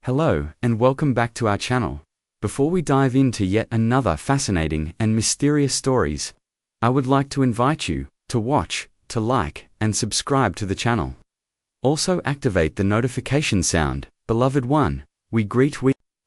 Hello, and welcome back to our channel. Before we dive into yet another fascinating and mysterious stories, I would like to invite you to watch, to like, and subscribe to the channel. Also activate the notification sound. Beloved one, we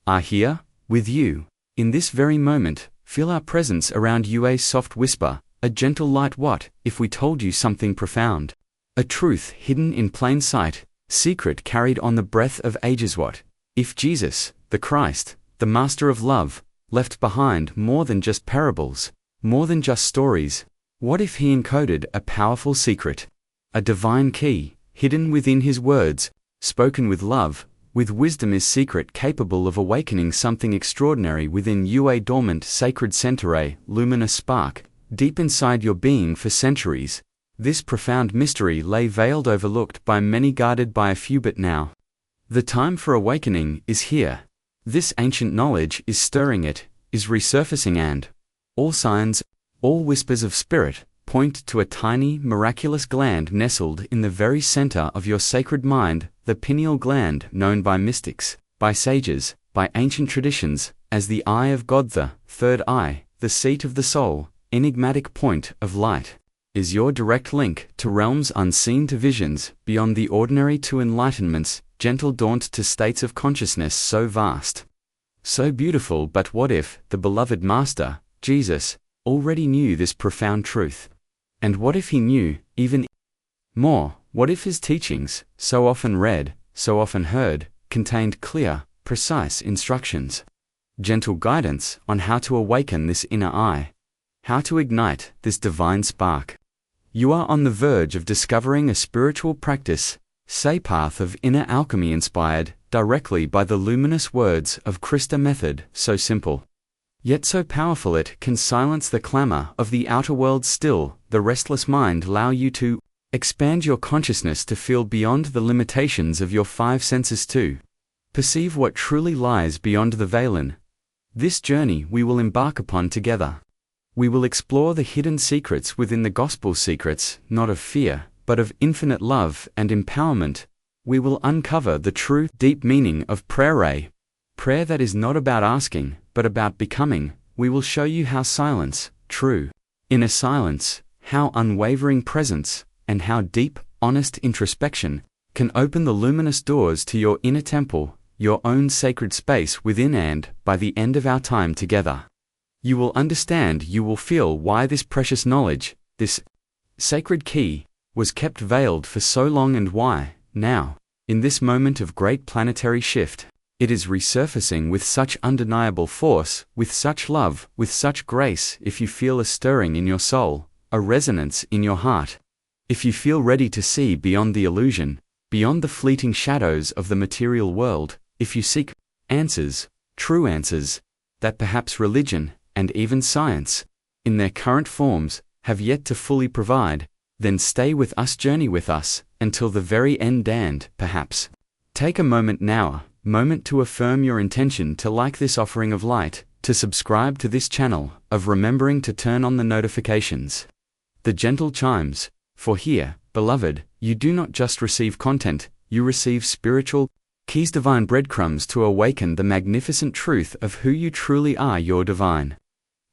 are here, with you. In this very moment, feel our presence around you, a soft whisper, a gentle light. What if we told you something profound? A truth hidden in plain sight, secret carried on the breath of ages. What if Jesus, the Christ, the Master of Love, left behind more than just parables, more than just stories? What if he encoded a powerful secret, a divine key, hidden within his words, spoken with love, with wisdom, is secret capable of awakening something extraordinary within you, a dormant sacred center, a luminous spark, deep inside your being for centuries? This profound mystery lay veiled, overlooked by many, guarded by a few, but now the time for awakening is here. This ancient knowledge is stirring, it is resurfacing, and all signs, all whispers of spirit, point to a tiny, miraculous gland nestled in the very center of your sacred mind, the pineal gland, known by mystics, by sages, by ancient traditions, as the eye of God, the third eye, the seat of the soul, enigmatic point of light, is your direct link to realms unseen, to visions beyond the ordinary, to enlightenment's gentle daunt, to states of consciousness so vast, so beautiful. But what if the beloved Master, Jesus, already knew this profound truth? And what if he knew even more? What if his teachings, so often read, so often heard, contained clear, precise instructions, gentle guidance on how to awaken this inner eye, how to ignite this divine spark? You are on the verge of discovering a spiritual practice, say path of inner alchemy, inspired directly by the luminous words of Krista method, so simple, yet so powerful it can silence the clamor of the outer world, still the restless mind, allow you to expand your consciousness, to feel beyond the limitations of your five senses, to perceive what truly lies beyond the veil. In this journey we will embark upon together, we will explore the hidden secrets within the gospel, secrets not of fear, but of infinite love and empowerment. We will uncover the true, deep meaning of prayer, a prayer that is not about asking, but about becoming. We will show you how silence, true inner silence, how unwavering presence, and how deep, honest introspection can open the luminous doors to your inner temple, your own sacred space within. And by the end of our time together, you will understand, you will feel why this precious knowledge, this sacred key, was kept veiled for so long, and why, now, in this moment of great planetary shift, it is resurfacing with such undeniable force, with such love, with such grace. If you feel a stirring in your soul, a resonance in your heart, if you feel ready to see beyond the illusion, beyond the fleeting shadows of the material world, if you seek answers, true answers, that perhaps religion, and even science, in their current forms, have yet to fully provide, then stay with us, journey with us, until the very end. And perhaps take a moment now, moment to affirm your intention to like this offering of light, to subscribe to this channel, of remembering to turn on the notifications, the gentle chimes, for here, beloved, you do not just receive content, you receive spiritual keys, divine breadcrumbs to awaken the magnificent truth of who you truly are, your divine,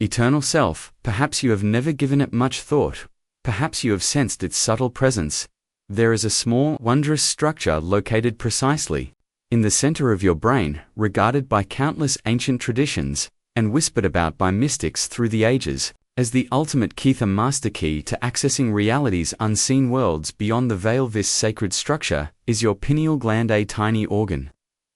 eternal self. Perhaps you have never given it much thought. Perhaps you have sensed its subtle presence. There is a small, wondrous structure located precisely in the center of your brain, regarded by countless ancient traditions, and whispered about by mystics through the ages, as the ultimate key, the master key to accessing reality's unseen worlds beyond the veil. This sacred structure is your pineal gland, a tiny organ,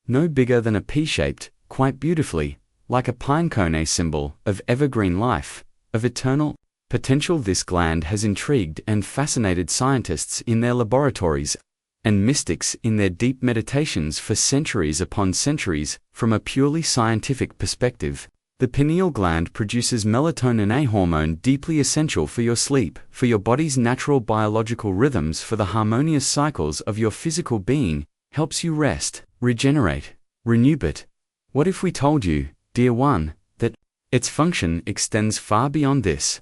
no bigger than a pea-shaped, quite beautifully, like a pine cone, a symbol of evergreen life, of eternal potential. This gland has intrigued and fascinated scientists in their laboratories, and mystics in their deep meditations for centuries upon centuries. From a purely scientific perspective, the pineal gland produces melatonin, a hormone deeply essential for your sleep, for your body's natural biological rhythms, for the harmonious cycles of your physical being, helps you rest, regenerate, renew. But what if we told you, dear one, that its function extends far beyond this?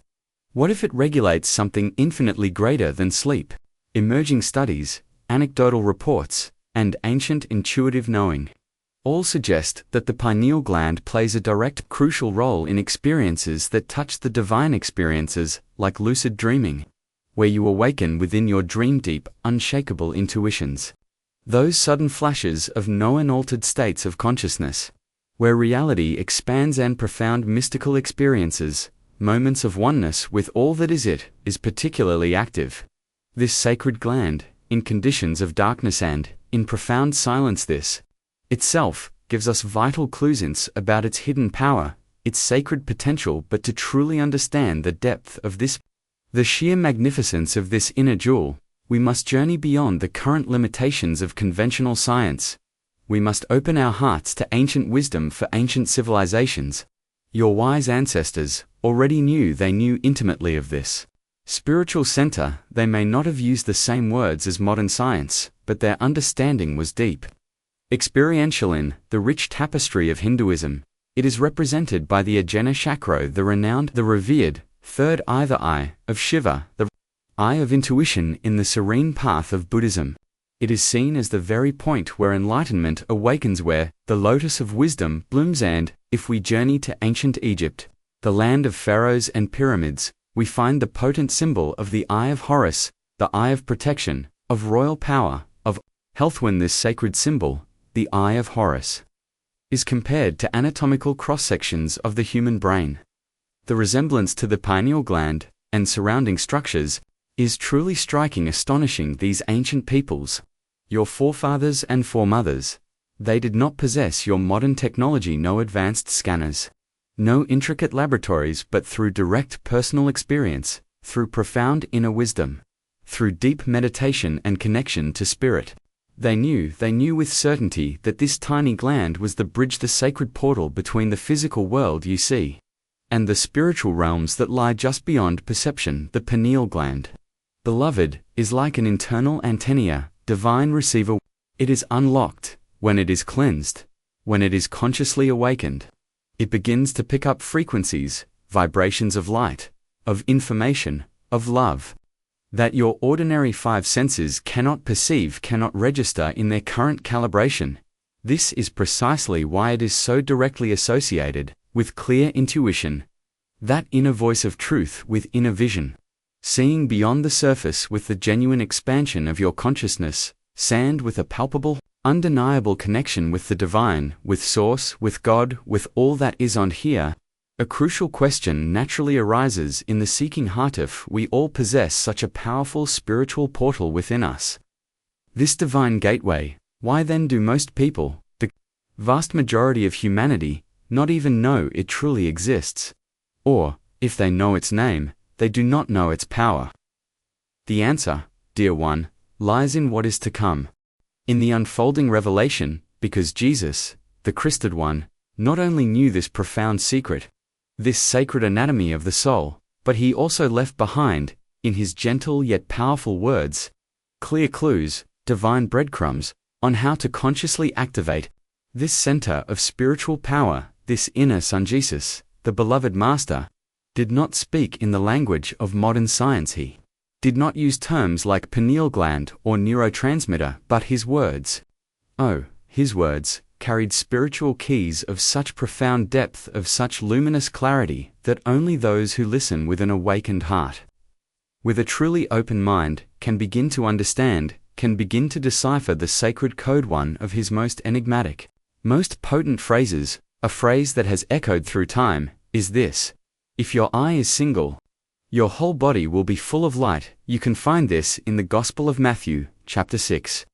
What if it regulates something infinitely greater than sleep? Emerging studies, anecdotal reports, and ancient intuitive knowing all suggest that the pineal gland plays a direct, crucial role in experiences that touch the divine experiences, like lucid dreaming, where you awaken within your dream-deep, unshakable intuitions. Those sudden flashes of no-unaltered states of consciousness, where reality expands and profound mystical experiences, moments of oneness with all that is particularly active. This sacred gland, in conditions of darkness and, in profound silence, this itself gives us vital clues about its hidden power, its sacred potential. But to truly understand the depth of this, the sheer magnificence of this inner jewel, we must journey beyond the current limitations of conventional science. We must open our hearts to ancient wisdom for ancient civilizations. Your wise ancestors already knew intimately of this spiritual center. They may not have used the same words as modern science, but their understanding was deep. Experiential. In the rich tapestry of Hinduism, it is represented by the Ajna chakra, the revered third eye, the eye of Shiva, the eye of intuition. In the serene path of Buddhism, it is seen as the very point where enlightenment awakens, where the lotus of wisdom blooms. And if we journey to ancient Egypt, the land of pharaohs and pyramids, we find the potent symbol of the eye of Horus, the eye of protection, of royal power, of health. When this sacred symbol, the eye of Horus, is compared to anatomical cross-sections of the human brain, the resemblance to the pineal gland and surrounding structures is truly striking, astonishing. These ancient peoples, your forefathers and foremothers, they did not possess your modern technology, no advanced scanners, no intricate laboratories, but through direct personal experience, through profound inner wisdom, through deep meditation and connection to spirit, they knew with certainty that this tiny gland was the bridge, the sacred portal between the physical world you see and the spiritual realms that lie just beyond perception. The pineal gland, beloved, is like an internal antenna, divine receiver. It is unlocked when it is cleansed, when it is consciously awakened. It begins to pick up frequencies, vibrations of light, of information, of love, that your ordinary five senses cannot perceive, cannot register in their current calibration. This is precisely why it is so directly associated with clear intuition, that inner voice of truth, with inner vision, seeing beyond the surface, with the genuine expansion of your consciousness, sand, with a palpable, undeniable connection with the divine, with Source, with God, with all that is on here. A crucial question naturally arises in the seeking heart: if we all possess such a powerful spiritual portal within us, this divine gateway, why then do most people, the vast majority of humanity, not even know it truly exists? Or, if they know its name, they do not know its power. The answer, dear one, lies in what is to come, in the unfolding revelation, because Jesus, the Christed One, not only knew this profound secret, this sacred anatomy of the soul, but he also left behind, in his gentle yet powerful words, clear clues, divine breadcrumbs, on how to consciously activate this center of spiritual power. This inner son, Jesus, the beloved Master, did not speak in the language of modern science. He did not use terms like pineal gland or neurotransmitter, but his words, his words, carried spiritual keys of such profound depth, of such luminous clarity, that only those who listen with an awakened heart, with a truly open mind, can begin to understand, can begin to decipher the sacred code. One of his most enigmatic, most potent phrases, a phrase that has echoed through time, is this: if your eye is single, your whole body will be full of light. You can find this in the Gospel of Matthew, chapter 6,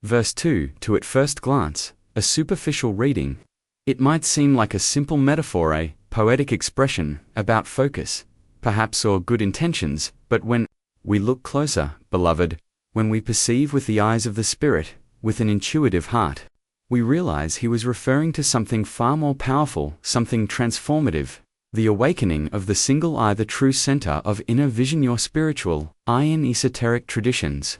verse 2. To at first glance, a superficial reading, it might seem like a simple metaphor, a poetic expression about focus, perhaps, or good intentions, but when we look closer, beloved, when we perceive with the eyes of the Spirit, with an intuitive heart, we realize he was referring to something far more powerful, something transformative, the awakening of the single eye, the true center of inner vision, your spiritual eye. In esoteric traditions,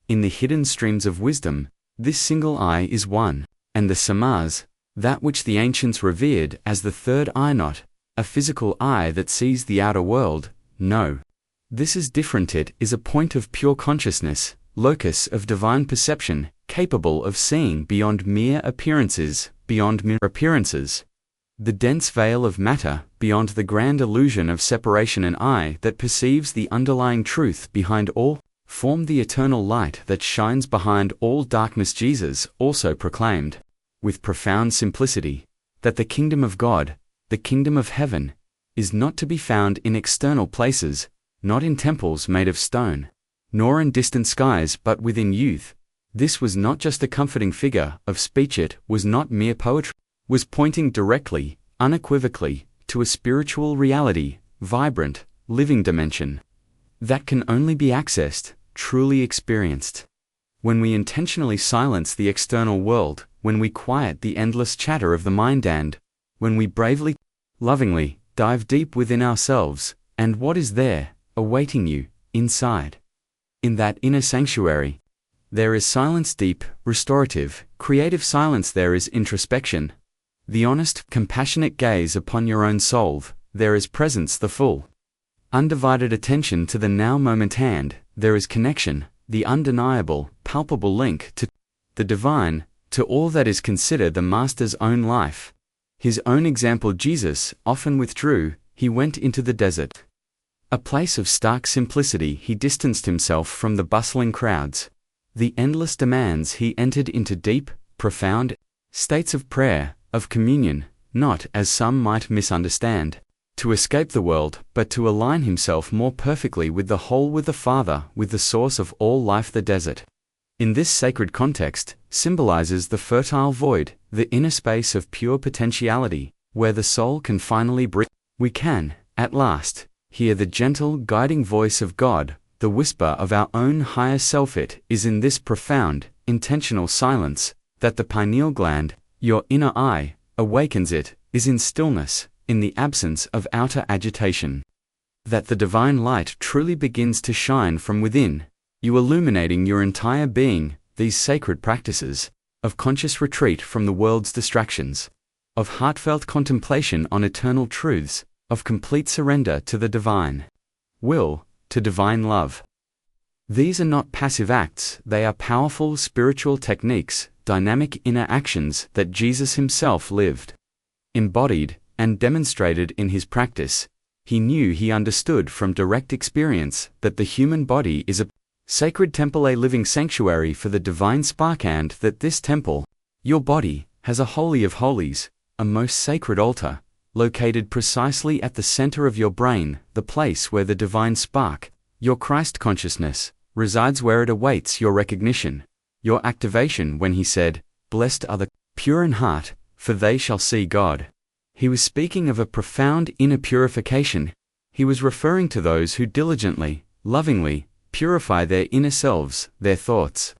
in the hidden streams of wisdom, this single eye is one, and the samas, that which the ancients revered as the third eye, not a physical eye that sees the outer world. No, this is different. It is a point of pure consciousness, locus of divine perception. capable of seeing beyond mere appearances, the dense veil of matter, beyond the grand illusion of separation, an eye that perceives the underlying truth behind all form, the eternal light that shines behind all darkness. Jesus also proclaimed, with profound simplicity, that the kingdom of God, the kingdom of heaven, is not to be found in external places, not in temples made of stone, nor in distant skies, but within youth. This was not just a comforting figure of speech, it was not mere poetry, was pointing directly, unequivocally, to a spiritual reality, vibrant, living dimension, that can only be accessed, truly experienced, when we intentionally silence the external world, when we quiet the endless chatter of the mind, and when we bravely, lovingly, dive deep within ourselves, and what is there, awaiting you, inside. In that inner sanctuary, there is silence, deep, restorative, creative silence. There is introspection, the honest, compassionate gaze upon your own soul. There is presence, the full, undivided attention to the now moment hand. There is connection, the undeniable, palpable link to the divine, to all that is considered the Master's own life, his own example. Jesus often withdrew, he went into the desert, a place of stark simplicity. He distanced himself from the bustling crowds, the endless demands. He entered into deep, profound states of prayer, of communion, not, as some might misunderstand, to escape the world, but to align himself more perfectly with the whole, with the Father, with the source of all life. The desert, in this sacred context, symbolizes the fertile void, the inner space of pure potentiality, where the soul can finally breathe. We can, at last, hear the gentle, guiding voice of God, the whisper of our own higher self. It is in this profound, intentional silence that the pineal gland, your inner eye, awakens. It is in stillness, in the absence of outer agitation, that the divine light truly begins to shine from within, you illuminating your entire being. These sacred practices of conscious retreat from the world's distractions, of heartfelt contemplation on eternal truths, of complete surrender to the divine will, to divine love. These are not passive acts, they are powerful spiritual techniques, dynamic inner actions that Jesus himself lived, embodied, and demonstrated in his practice. He knew, he understood from direct experience, that the human body is a sacred temple, a living sanctuary for the divine spark, and that this temple, your body, has a holy of holies, a most sacred altar, located precisely at the center of your brain, the place where the divine spark, your Christ consciousness, resides, where it awaits your recognition, your activation. When he said, "Blessed are the pure in heart, for they shall see God," he was speaking of a profound inner purification. He was referring to those who diligently, lovingly, purify their inner selves, their thoughts,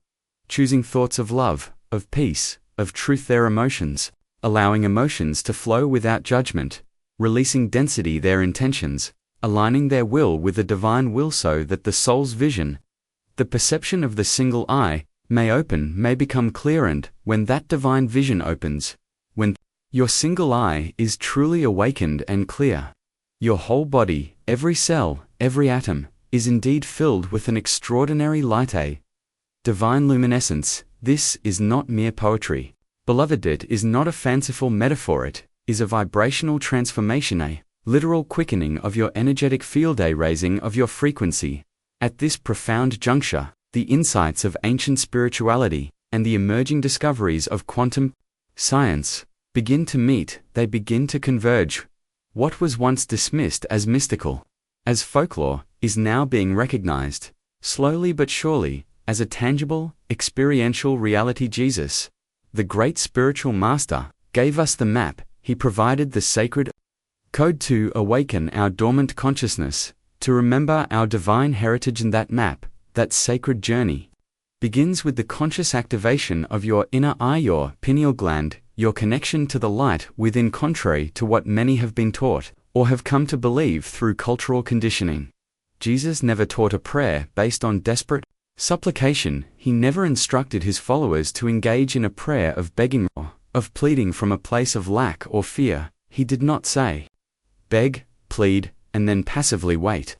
choosing thoughts of love, of peace, of truth, their emotions, allowing emotions to flow without judgment, releasing density, their intentions, aligning their will with the divine will, so that the soul's vision, the perception of the single eye, may become clear. And when that divine vision opens, when your single eye is truly awakened and clear, your whole body, every cell, every atom, is indeed filled with an extraordinary light, a divine luminescence. This is not mere poetry, beloved. It is not a fanciful metaphor. It is a vibrational transformation, a literal quickening of your energetic field, a raising of your frequency. At this profound juncture, the insights of ancient spirituality and the emerging discoveries of quantum science begin to meet, they begin to converge. What was once dismissed as mystical, as folklore, is now being recognized, slowly but surely, as a tangible, experiential reality. Jesus, the great spiritual master, gave us the map. He provided the sacred code to awaken our dormant consciousness, to remember our divine heritage. And that map, that sacred journey, begins with the conscious activation of your inner eye, your pineal gland, your connection to the light within, contrary to what many have been taught, or have come to believe through cultural conditioning. Jesus never taught a prayer based on desperate supplication. He never instructed his followers to engage in a prayer of begging or of pleading from a place of lack or fear. He did not say, "Beg, plead, and then passively wait."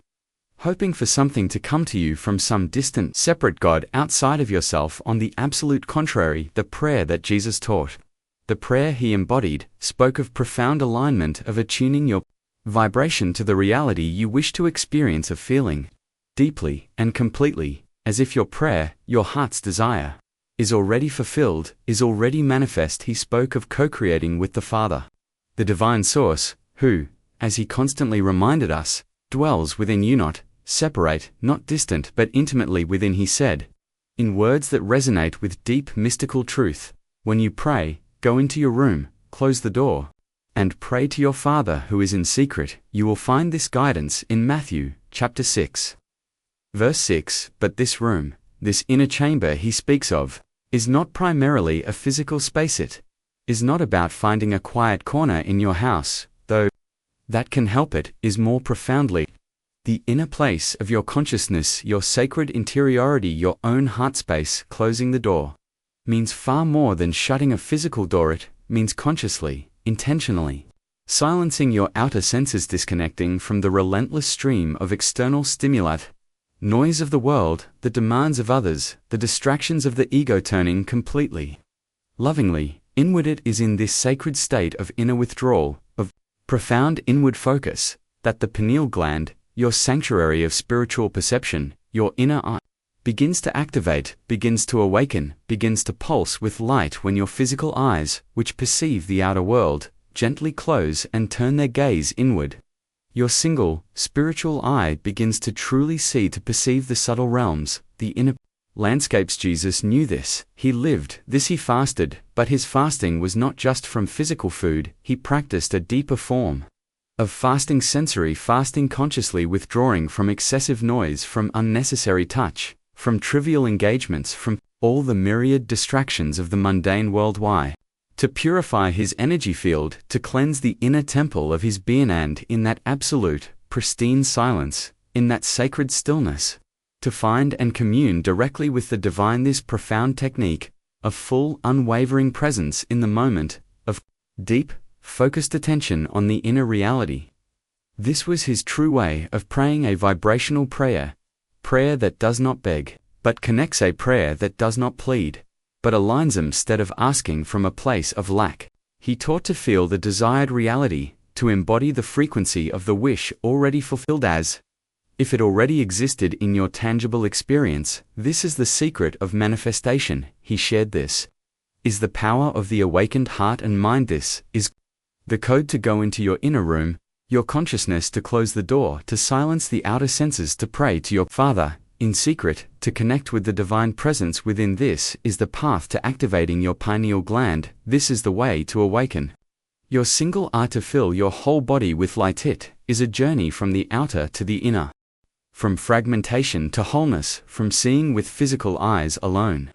hoping for something to come to you from some distant, separate God outside of yourself. On the absolute contrary, the prayer that Jesus taught, the prayer he embodied, spoke of profound alignment, of attuning your vibration to the reality you wish to experience, of feeling deeply and completely, as if your prayer, your heart's desire, is already fulfilled, is already manifest. He spoke of co-creating with the Father, the divine source, who, as he constantly reminded us, dwells within you, not separate, not distant, but intimately within. He said, in words that resonate with deep mystical truth, when you pray, go into your room, close the door, and pray to your Father who is in secret. You will find this guidance in Matthew, chapter 6, verse 6. But this room, this inner chamber he speaks of, is not primarily a physical space. It is not about finding a quiet corner in your house, though that can help. It is more profoundly the inner place of your consciousness, your sacred interiority, your own heart space. Closing the door means far more than shutting a physical door. It means consciously, intentionally silencing your outer senses, disconnecting from the relentless stream of external stimuli, noise of the world, the demands of others, the distractions of the ego, turning completely, lovingly, inward. It is in this sacred state of inner withdrawal, of profound inward focus, that the pineal gland, your sanctuary of spiritual perception, your inner eye, begins to activate, begins to awaken, begins to pulse with light. When your physical eyes, which perceive the outer world, gently close and turn their gaze inward, your single, spiritual eye begins to truly see, to perceive the subtle realms, the inner landscapes. Jesus knew this. He lived this. He fasted, but his fasting was not just from physical food. He practiced a deeper form of fasting, sensory fasting, consciously withdrawing from excessive noise, from unnecessary touch, from trivial engagements, from all the myriad distractions of the mundane world. Why? To purify his energy field, to cleanse the inner temple of his being, and in that absolute, pristine silence, in that sacred stillness, to find and commune directly with the divine. This profound technique of full, unwavering presence in the moment, of deep, focused attention on the inner reality. This was his true way of praying, a vibrational prayer, prayer that does not beg, but connects, a prayer that does not plead, but aligns them instead of asking from a place of lack. He taught to feel the desired reality, to embody the frequency of the wish already fulfilled, as if it already existed in your tangible experience. This is the secret of manifestation. He shared this is the power of the awakened heart and mind. This is the code to go into your inner room, your consciousness, to close the door, to silence the outer senses, to pray to your Father in secret, to connect with the divine presence within. This is the path to activating your pineal gland. This is the way to awaken your single eye, to fill your whole body with light. It is a journey from the outer to the inner, from fragmentation to wholeness, from seeing with physical eyes alone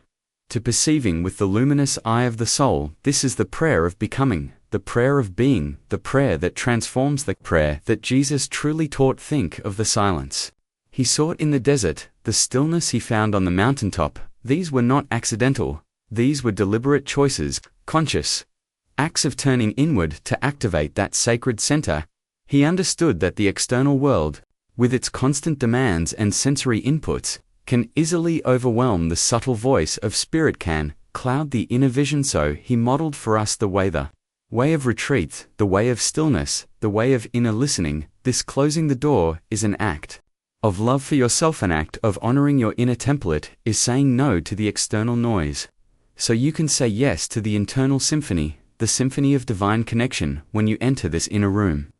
to perceiving with the luminous eye of the soul. This is the prayer of becoming, the prayer of being, the prayer that transforms, the prayer that Jesus truly taught. Think of the silence he sought in the desert, the stillness he found on the mountaintop. These were not accidental. These were deliberate choices, conscious acts of turning inward to activate that sacred center. He understood that the external world, with its constant demands and sensory inputs, can easily overwhelm the subtle voice of spirit, can cloud the inner vision. So he modeled for us the way of retreat, the way of stillness, the way of inner listening. This closing the door is an act of love for yourself, an act of honoring your inner template, is saying no to the external noise, so you can say yes to the internal symphony, the symphony of divine connection. When you enter this inner room,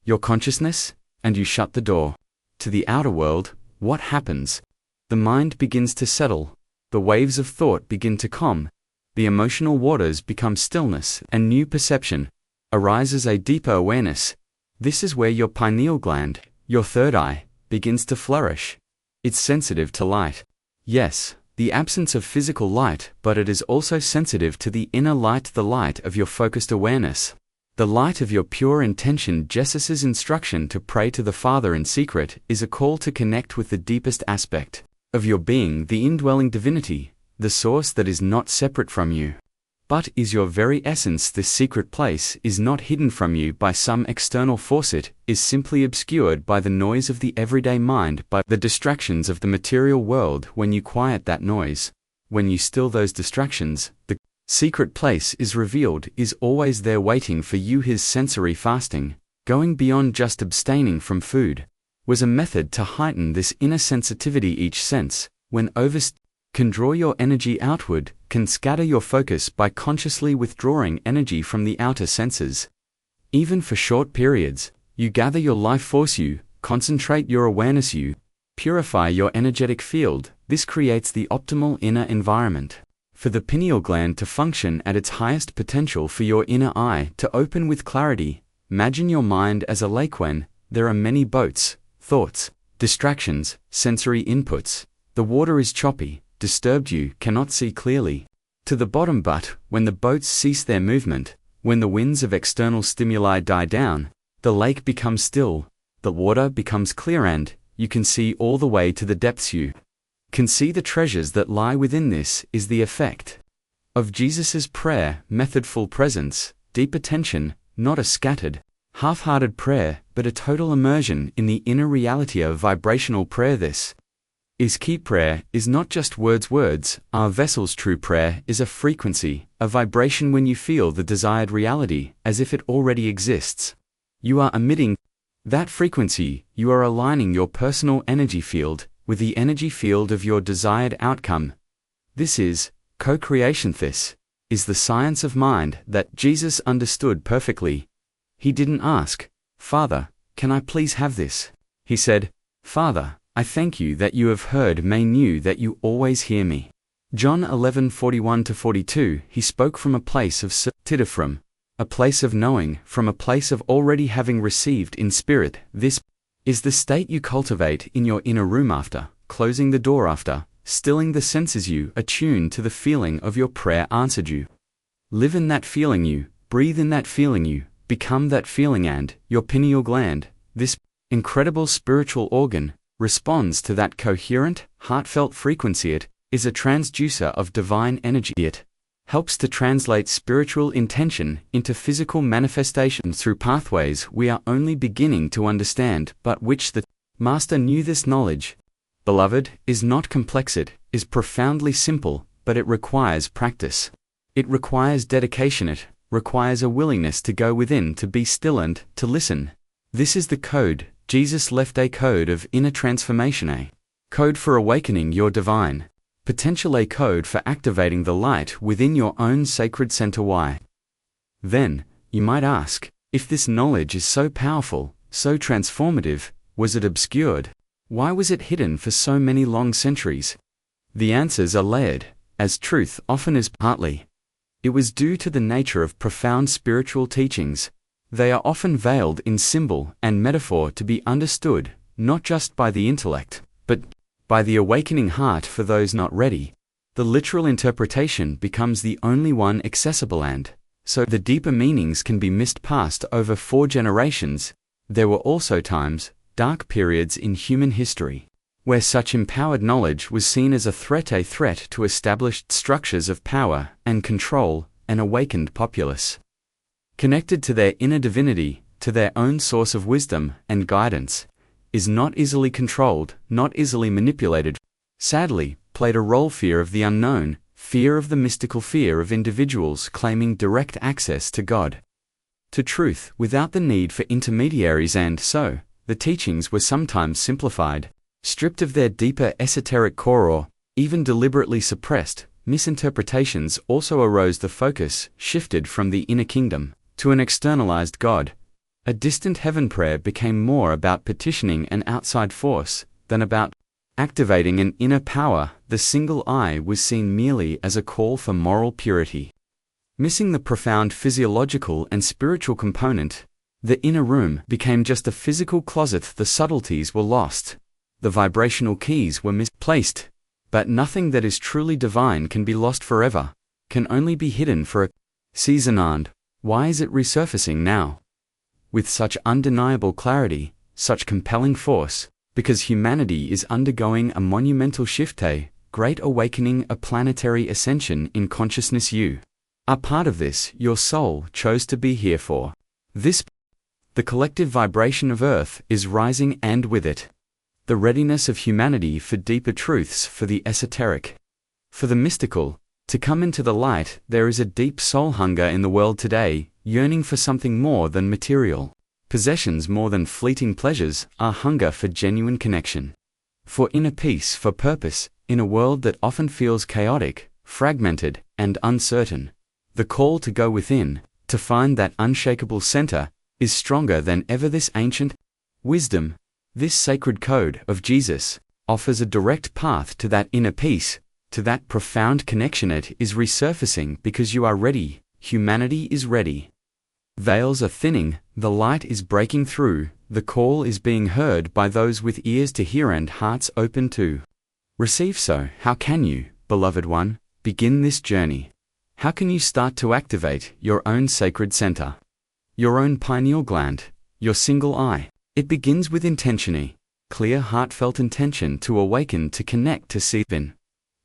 your consciousness, and you shut the door to the outer world, what happens? The mind begins to settle, the waves of thought begin to calm, the emotional waters become stillness, and new perception arises, a deeper awareness. This is where your pineal gland, your third eye, begins to flourish. It's sensitive to light. Yes, the absence of physical light, but it is also sensitive to the inner light, the light of your focused awareness, the light of your pure intention. Jesus' instruction to pray to the Father in secret is a call to connect with the deepest aspect of your being, the indwelling divinity, the source that is not separate from you. but is your very essence. This secret place is not hidden from you by some external force. It is simply obscured by the noise of the everyday mind, by the distractions of the material world. When you quiet that noise, when you still those distractions, the secret place is revealed, is always there waiting for you. His sensory fasting, going beyond just abstaining from food, was a method to heighten this inner sensitivity. Each sense, when can draw your energy outward, can scatter your focus by consciously withdrawing energy from the outer senses. Even for short periods, you gather your life force, you concentrate your awareness, you purify your energetic field. This creates the optimal inner environment for the pineal gland to function at its highest potential, for your inner eye to open with clarity. Imagine your mind as a lake when there are many boats, thoughts, distractions, sensory inputs. The water is choppy, disturbed, you cannot see clearly to the bottom, but when the boats cease their movement, when the winds of external stimuli die down, the lake becomes still, the water becomes clear, and you can see all the way to the depths. You can see the treasures that lie within. This is the effect of Jesus's prayer method: full presence, deep attention, not a scattered, half-hearted prayer, but a total immersion in the inner reality of vibrational prayer. This is key. Prayer is not just words are vessels. True prayer is a frequency, a vibration. When you feel the desired reality as if it already exists, you are emitting that frequency. You are aligning your personal energy field with the energy field of your desired outcome. This is co-creation. This is the science of mind that Jesus understood perfectly. He didn't ask, "Father, can I please have this?" He said, "Father, I thank you that you have heard me, knew that you always hear me." John 11:41-42. He spoke from a place of certainty, from a place of knowing, from a place of already having received in spirit. This is the state you cultivate in your inner room after closing the door, after stilling the senses. You attune to the feeling of your prayer answered. You live in that feeling, you breathe in that feeling, you become that feeling, and your pineal gland, this incredible spiritual organ, responds to that coherent, heartfelt frequency. It is a transducer of divine energy. It helps to translate spiritual intention into physical manifestations through pathways we are only beginning to understand, but which the Master knew. This knowledge, beloved, is not complex. It is profoundly simple, but it requires practice. It requires dedication. It requires a willingness to go within, to be still, and to listen. This is the code. Jesus left a code of inner transformation, a code for awakening your divine potential, a code for activating the light within your own sacred center. Why? Then, you might ask, if this knowledge is so powerful, so transformative, was it obscured? Why was it hidden for so many long centuries? The answers are layered, as truth often is. Partly, it was due to the nature of profound spiritual teachings. They are often veiled in symbol and metaphor to be understood, not just by the intellect, but by the awakening heart. For those not ready, the literal interpretation becomes the only one accessible, and so the deeper meanings can be missed. Passed over 4 generations, there were also times, dark periods in human history, where such empowered knowledge was seen as a threat to established structures of power and control. An awakened populace, connected to their inner divinity, to their own source of wisdom and guidance, is not easily controlled, not easily manipulated. Sadly, played a role fear of the unknown, fear of the mystical, fear of individuals claiming direct access to God, to truth, without the need for intermediaries, and so, the teachings were sometimes simplified, stripped of their deeper esoteric core, or even deliberately suppressed. Misinterpretations also arose. The focus shifted from the inner kingdom to an externalized God. A distant heaven. Prayer became more about petitioning an outside force than about activating an inner power. The single eye was seen merely as a call for moral purity, missing the profound physiological and spiritual component. The inner room became just a physical closet. The subtleties were lost. The vibrational keys were misplaced. But nothing that is truly divine can be lost forever, can only be hidden for a season. And why is it resurfacing now with such undeniable clarity, such compelling force? Because humanity is undergoing a monumental shift, a great awakening, a planetary ascension in consciousness. You are part of this your soul chose to be here for. The collective vibration of Earth is rising, and with it, the readiness of humanity for deeper truths, for the esoteric, for the mystical, to come into the light. There is a deep soul hunger in the world today, yearning for something more than material possessions, more than fleeting pleasures, a hunger for genuine connection, for inner peace, for purpose, in a world that often feels chaotic, fragmented, and uncertain. The call to go within, to find that unshakable center, is stronger than ever. This ancient wisdom, this sacred code of Jesus, offers a direct path to that inner peace, to that profound connection. It is resurfacing because you are ready. Humanity is ready. Veils are thinning, the light is breaking through, the call is being heard by those with ears to hear and hearts open to receive. So, how can you, beloved one, begin this journey? How can you start to activate your own sacred center? Your own pineal gland, your single eye. It begins with intention, clear, heartfelt intention to awaken, to connect, to see.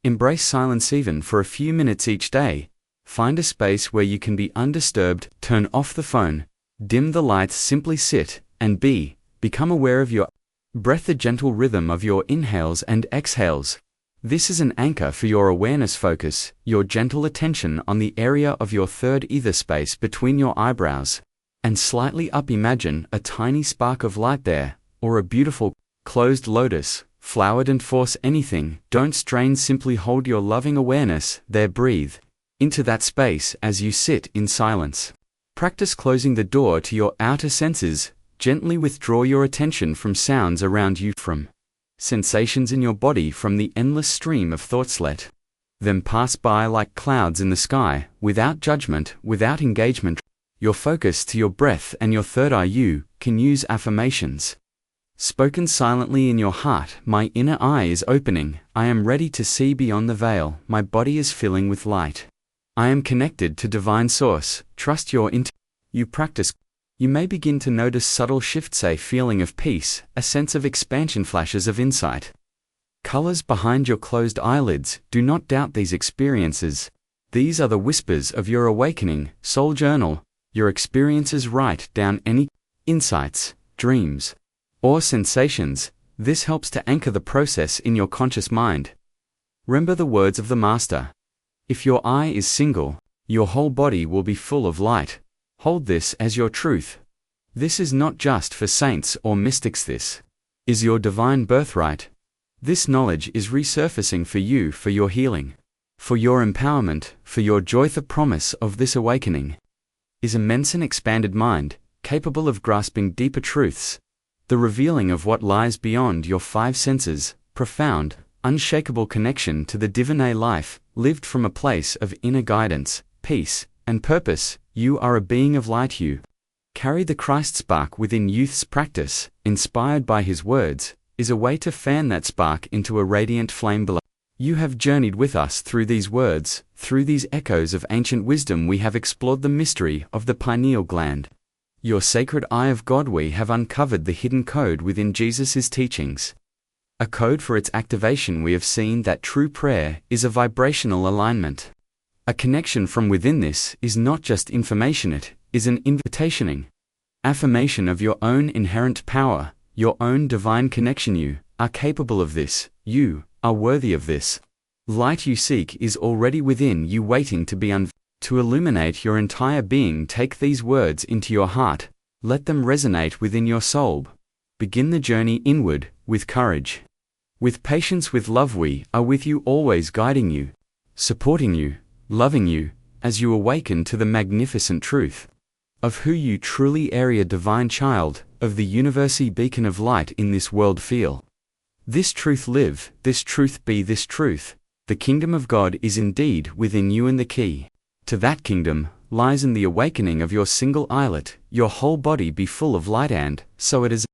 Embrace silence even for a few minutes each day. Find a space where you can be undisturbed, turn off the phone, dim the lights, simply sit and become aware of your breath, the gentle rhythm of your inhales and exhales. This is an anchor for your awareness. Focus your gentle attention on the area of your third ether space between your eyebrows, and slightly up. Imagine a tiny spark of light there, or a beautiful, closed lotus, flowered, and force anything. Don't strain, simply hold your loving awareness there. Breathe into that space as you sit in silence. Practice closing the door to your outer senses. Gently withdraw your attention from sounds around you, from sensations in your body, from the endless stream of thoughts. Let them pass by like clouds in the sky, without judgment, without engagement. Your focus to your breath and your third eye. You can use affirmations spoken silently in your heart. My inner eye is opening. I am ready to see beyond the veil. My body is filling with light. I am connected to divine source. Trust your You practice. You may begin to notice subtle shifts, a feeling of peace, a sense of expansion, flashes of insight. Colors behind your closed eyelids. Do not doubt these experiences. These are the whispers of your awakening. Soul journal your experiences. Write down any insights, dreams, or sensations. This helps to anchor the process in your conscious mind. Remember the words of the Master. If your eye is single, your whole body will be full of light. Hold this as your truth. This is not just for saints or mystics. This is your divine birthright. This knowledge is resurfacing for you, for your healing, for your empowerment, for your joy. The promise of this awakening is immense, an expanded mind, capable of grasping deeper truths, the revealing of what lies beyond your five senses, profound, unshakable connection to the divine life, lived from a place of inner guidance, peace, and purpose. You are a being of light. You carry the Christ spark within. Youth's practice, inspired by his words, is a way to fan that spark into a radiant flame below. You have journeyed with us through these words, through these echoes of ancient wisdom. We have explored the mystery of the pineal gland, your sacred eye of God. We have uncovered the hidden code within Jesus' teachings, a code for its activation. We have seen that true prayer is a vibrational alignment, a connection from within. This is not just information, it is an invitation, affirmation of your own inherent power, your own divine connection. You are capable of this. You are worthy of this. Light you seek is already within you, waiting to be to illuminate your entire being. Take these words into your heart. Let them resonate within your soul. Begin the journey inward, with courage, with patience, with love. We are with you, always guiding you, supporting you, loving you, as you awaken to the magnificent truth of who you truly are, a divine child of the universe, beacon of light in this world. Feel this truth, live this truth, be this truth. The kingdom of God is indeed within you, and the key to that kingdom lies in the awakening of your single eyelet. Your whole body be full of light, and so it is.